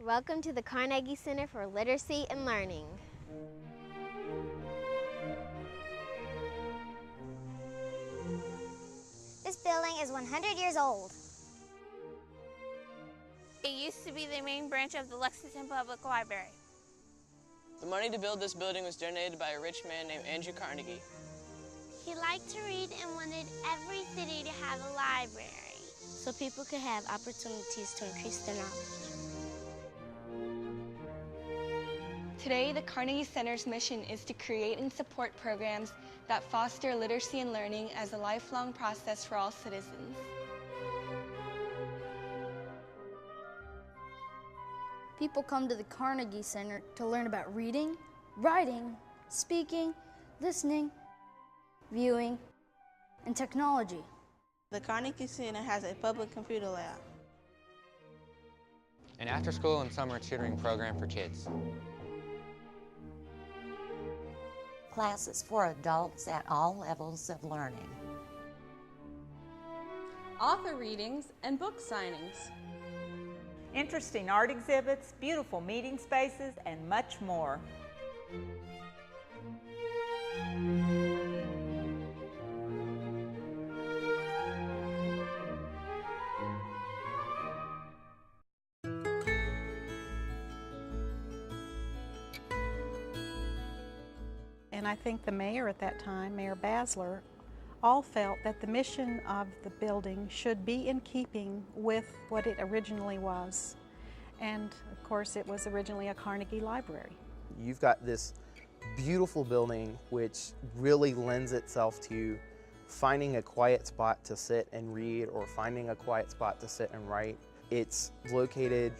Welcome to the Carnegie Center for Literacy and Learning. This building is 100 years old. It used to be the main branch of the Lexington Public Library. The money to build this building was donated by a rich man named Andrew Carnegie. He liked to read and wanted every city to have a library, so people could have opportunities to increase their knowledge. Today, the Carnegie Center's mission is to create and support programs that foster literacy and learning as a lifelong process for all citizens. People come to the Carnegie Center to learn about reading, writing, speaking, listening, viewing, and technology. The Carnegie Center has a public computer lab, an after-school and summer tutoring program for kids, classes for adults at all levels of learning, author readings and book signings, interesting art exhibits, beautiful meeting spaces, and much more. And I think the mayor at that time, Mayor Basler, all felt that the mission of the building should be in keeping with what it originally was. And of course, it was originally a Carnegie Library. You've got this beautiful building which really lends itself to finding a quiet spot to sit and read or finding a quiet spot to sit and write. It's located,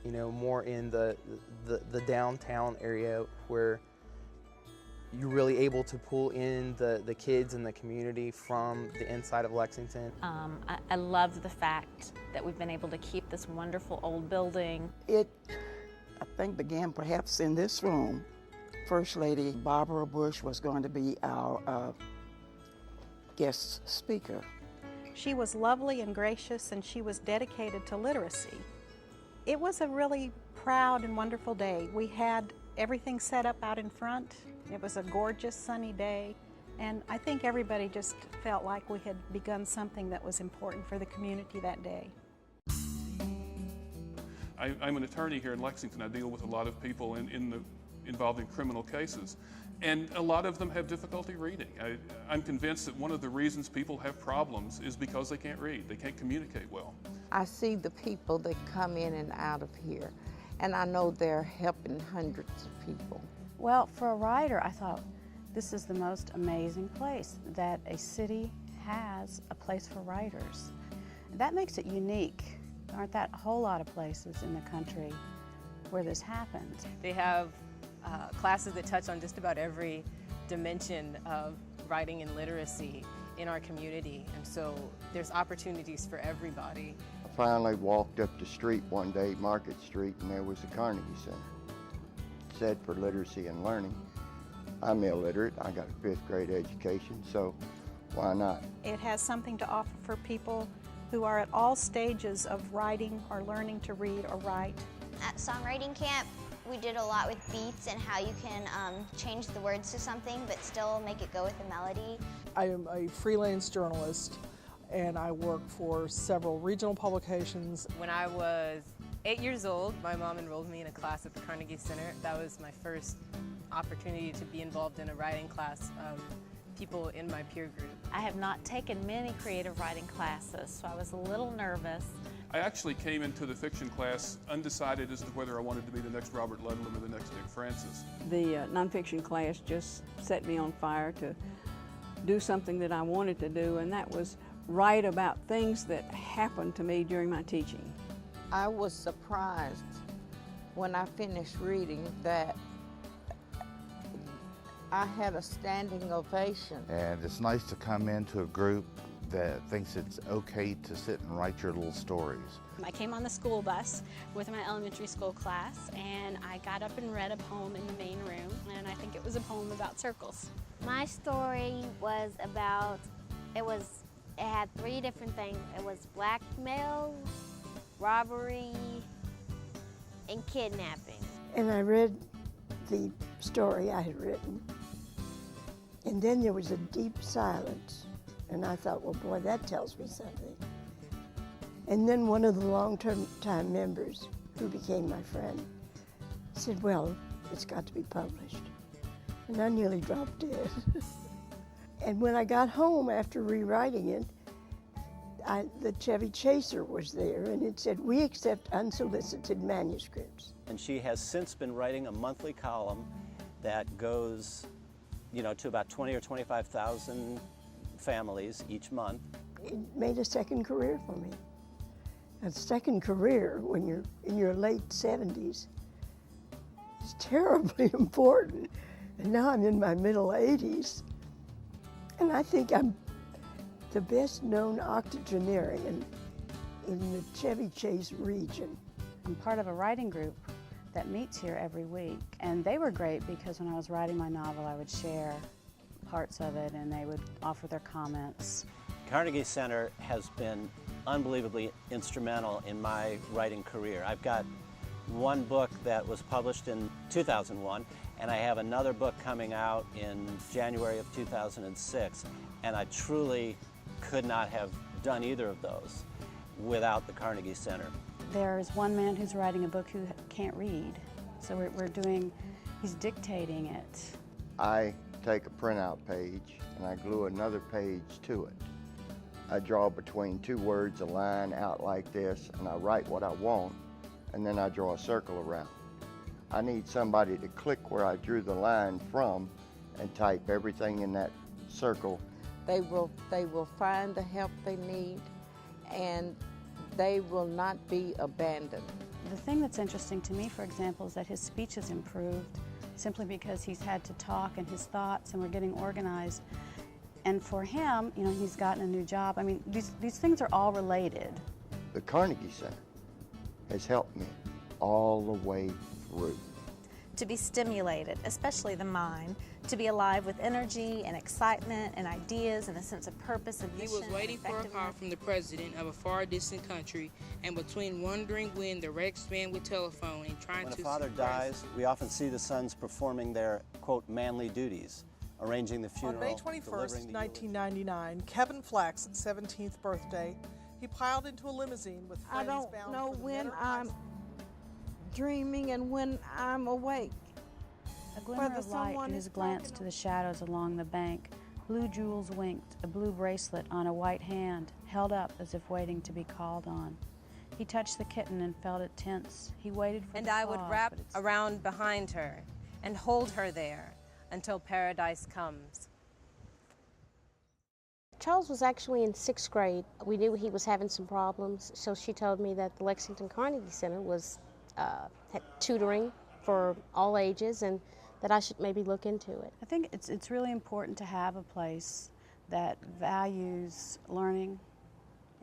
more in the downtown area where you're really able to pull in the kids and the community from the inside of Lexington. I love the fact that we've been able to keep this wonderful old building. It, I think, began perhaps in this room. First Lady Barbara Bush was going to be our guest speaker. She was lovely and gracious, and she was dedicated to literacy. It was a really proud and wonderful day. We had everything set up out in front. It was a gorgeous sunny day, and I think everybody just felt like we had begun something that was important for the community that day. I'm an attorney here in Lexington. I deal with a lot of people involved in criminal cases, and a lot of them have difficulty reading. I'm convinced that one of the reasons people have problems is because they can't read. They can't communicate well. I see the people that come in and out of here, and I know they're helping hundreds of people. Well, for a writer, I thought this is the most amazing place, that a city has a place for writers. That makes it unique. There aren't that whole lot of places in the country where this happens. They have classes that touch on just about every dimension of writing and literacy in our community, and so there's opportunities for everybody. I finally walked up the street one day, Market Street, and there was the Carnegie Center. It said for literacy and learning. I'm illiterate. I got a 5th grade education, so why not? It has something to offer for people who are at all stages of writing or learning to read or write. At songwriting camp, we did a lot with beats and how you can change the words to something but still make it go with the melody. I am a freelance journalist, and I work for several regional publications. When I was 8 years old, my mom enrolled me in a class at the Carnegie Center. That was my first opportunity to be involved in a writing class of people in my peer group. I have not taken many creative writing classes, so I was a little nervous. I actually came into the fiction class undecided as to whether I wanted to be the next Robert Ludlum or the next Dick Francis. The nonfiction class just set me on fire to do something that I wanted to do, and that was write about things that happened to me during my teaching. I was surprised when I finished reading that I had a standing ovation. And it's nice to come into a group that thinks it's okay to sit and write your little stories. I came on the school bus with my elementary school class, and I got up and read a poem in the main room, and I think it was a poem about circles. My story was about, it had 3 different things. It was blackmail, robbery, and kidnapping. And I read the story I had written, and then there was a deep silence, and I thought, well, boy, that tells me something. And then one of the long-term time members, who became my friend, said, well, it's got to be published. And I nearly dropped dead. And when I got home after rewriting it, the Chevy Chaser was there, and it said, we accept unsolicited manuscripts. And she has since been writing a monthly column that goes, to about 20 or 25,000 families each month. It made a second career for me. A second career when you're in your late 70s is terribly important. And now I'm in my middle 80s, and I think I'm the best known octogenarian in the Chevy Chase region. I'm part of a writing group that meets here every week, and they were great because when I was writing my novel, I would share parts of it and they would offer their comments. Carnegie Center has been unbelievably instrumental in my writing career. I've got one book that was published in 2001, and I have another book coming out in January of 2006, and I truly could not have done either of those without the Carnegie Center. There's one man who's writing a book who can't read, so he's dictating it. I take a printout page and I glue another page to it. I draw between two words a line out like this, and I write what I want, and then I draw a circle around. I need somebody to click where I drew the line from and type everything in that circle. They will find the help they need, and they will not be abandoned. The thing that's interesting to me, for example, is that his speech has improved simply because he's had to talk and his thoughts, and we're getting organized. And for him, he's gotten a new job. I mean, these things are all related. The Carnegie Center has helped me all the way through. To be stimulated, especially the mind, to be alive with energy and excitement and ideas and a sense of purpose and mission. He was waiting for a call from the president of a far distant country, and between wondering when the Rex man would telephone and trying to... When a father dies, we often see the sons performing their, quote, manly duties, arranging the funeral. On May 21st, 1999, Kevin Flack's 17th birthday, he piled into a limousine with friends bound for the I don't know when I'm dreaming and when I'm awake. A glimmer of light in his glance to the shadows along the bank. Blue jewels winked, a blue bracelet on a white hand, held up as if waiting to be called on. He touched the kitten and felt it tense. He waited for and the I would pause, wrap around behind her and hold her there until paradise comes. Charles was actually in 6th grade. We knew he was having some problems, so she told me that the Lexington Carnegie Center was had tutoring for all ages, and that I should maybe look into it. I think it's really important to have a place that values learning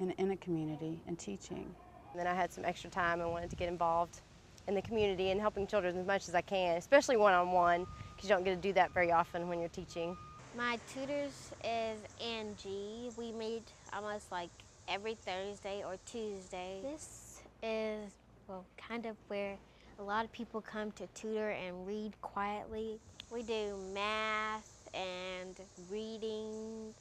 in a community and teaching. And then I had some extra time and wanted to get involved in the community and helping children as much as I can, especially one-on-one, because you don't get to do that very often when you're teaching. My tutors is Angie. We meet almost like every Thursday or Tuesday. This is, well, kind of where a lot of people come to tutor and read quietly. We do math and reading,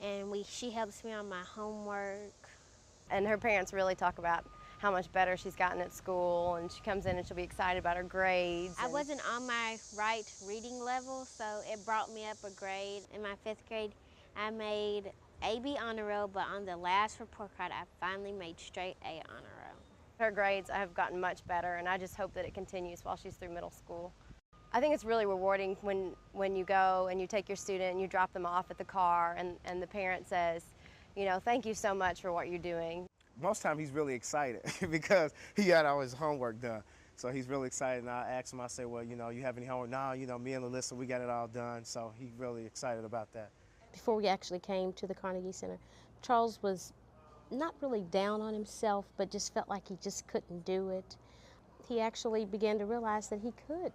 and she helps me on my homework. And her parents really talk about how much better she's gotten at school, and she comes in and she'll be excited about her grades. I wasn't on my right reading level, so it brought me up a grade. In my 5th grade, I made AB honor roll, but on the last report card, I finally made straight A honor roll. Her grades have gotten much better, and I just hope that it continues while she's through middle school. I think it's really rewarding when you go and you take your student and you drop them off at the car, and the parent says, thank you so much for what you're doing. Most time he's really excited because he got all his homework done. So he's really excited, and I asked him, I said, well, you have any homework? No, me and Alyssa, we got it all done. So he's really excited about that. Before we actually came to the Carnegie Center, Charles was not really down on himself, but just felt like he just couldn't do it. He actually began to realize that he could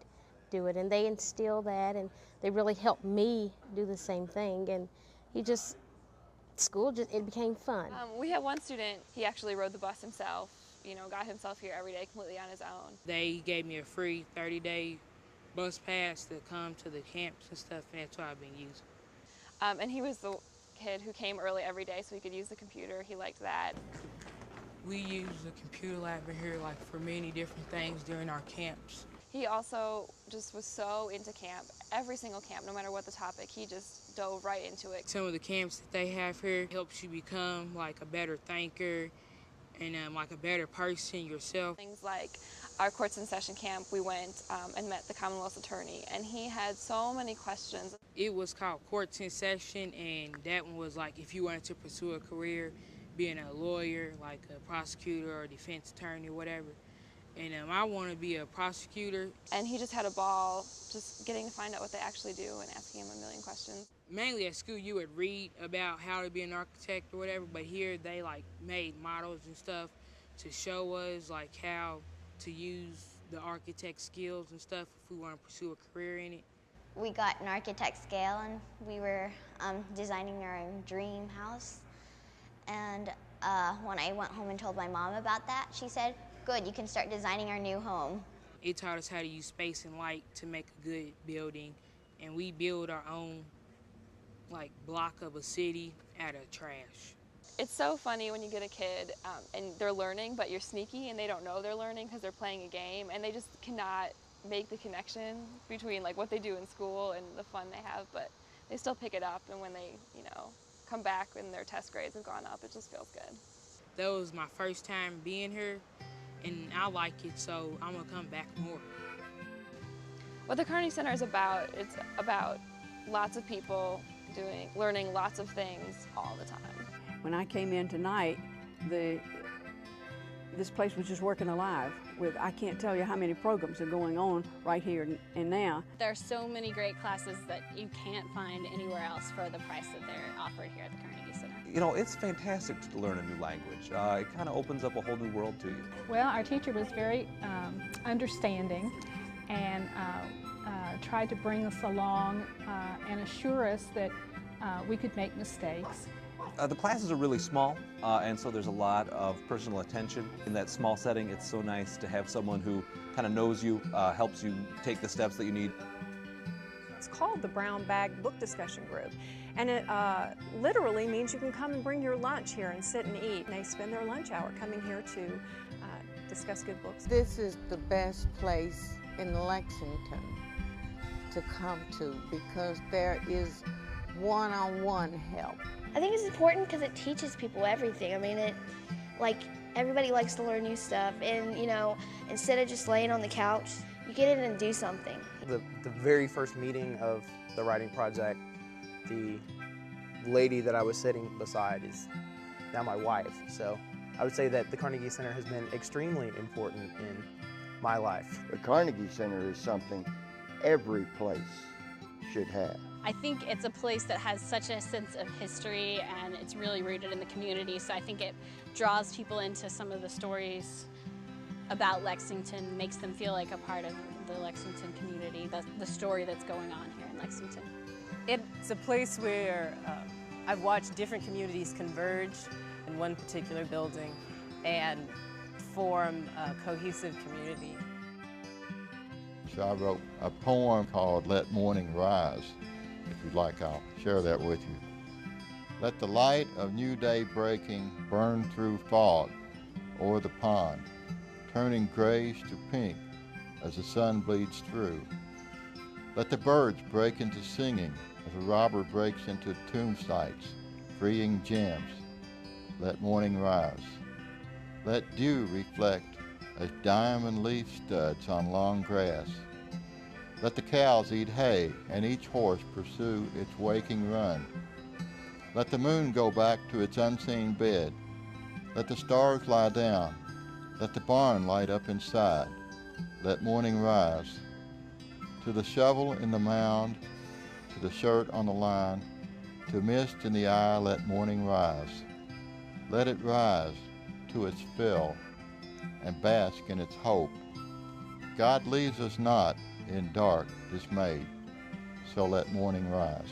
do it, and they instilled that, and they really helped me do the same thing, and it became fun. We had one student, he actually rode the bus himself, got himself here every day completely on his own. They gave me a free 30-day bus pass to come to the camps and stuff, and that's what I've been using. And he was the kid who came early every day so he could use the computer. He liked that. We use the computer lab in here for many different things during our camps. He also just was so into camp. Every single camp, no matter what the topic, he just dove right into it. Some of the camps that they have here helps you become a better thinker and a better person yourself. Things like our Courts in Session camp, we went and met the Commonwealth's attorney, and he had so many questions. It was called Courts in Session, and that one was if you wanted to pursue a career, being a lawyer, like a prosecutor or a defense attorney or whatever. And I want to be a prosecutor. And he just had a ball just getting to find out what they actually do and asking him a million questions. Mainly at school you would read about how to be an architect or whatever, but here they made models and stuff to show us how to use the architect skills and stuff if we want to pursue a career in it. We got an architect scale and we were designing our own dream house. And when I went home and told my mom about that, she said, "Good, you can start designing our new home." It taught us how to use space and light to make a good building, and we build our own block of a city out of trash. It's so funny when you get a kid and they're learning, but you're sneaky and they don't know they're learning because they're playing a game, and they just cannot make the connection between what they do in school and the fun they have, but they still pick it up, and when they, come back and their test grades have gone up, it just feels good. That was my first time being here, and I like it, so I'm gonna come back more. What the Carnegie Center is about, it's about lots of people learning lots of things all the time. When I came in tonight, this place was just working alive with, I can't tell you how many programs are going on right here and now. There are so many great classes that you can't find anywhere else for the price that they're offered here at the Carnegie Center. It's fantastic to learn a new language. It kind of opens up a whole new world to you. Well, our teacher was very understanding and tried to bring us along and assure us that we could make mistakes. The classes are really small, and so there's a lot of personal attention. In that small setting, it's so nice to have someone who kind of knows you, helps you take the steps that you need. It's called the Brown Bag Book Discussion Group, and it literally means you can come and bring your lunch here and sit and eat. And they spend their lunch hour coming here to discuss good books. This is the best place in Lexington to come to because there is one-on-one help. I think it's important because it teaches people everything. I mean, everybody likes to learn new stuff, and instead of just laying on the couch, you get in and do something. The very first meeting of the writing project, the lady that I was sitting beside is now my wife. So I would say that the Carnegie Center has been extremely important in my life. The Carnegie Center is something every place should have. I think it's a place that has such a sense of history, and it's really rooted in the community, so I think it draws people into some of the stories about Lexington, makes them feel like a part of the Lexington community, the story that's going on here in Lexington. It's a place where I've watched different communities converge in one particular building and form a cohesive community. So I wrote a poem called Let Morning Rise. If you'd like, I'll share that with you. Let the light of new day breaking burn through fog o'er the pond, turning grays to pink as the sun bleeds through. Let the birds break into singing as a robber breaks into tomb sites, freeing gems. Let morning rise. Let dew reflect as diamond leaf studs on long grass. Let the cows eat hay and each horse pursue its waking run. Let the moon go back to its unseen bed. Let the stars lie down. Let the barn light up inside. Let morning rise. To the shovel in the mound, to the shirt on the line, to mist in the eye, let morning rise. Let it rise to its fill and bask in its hope. God leaves us not in dark dismay, so let morning rise.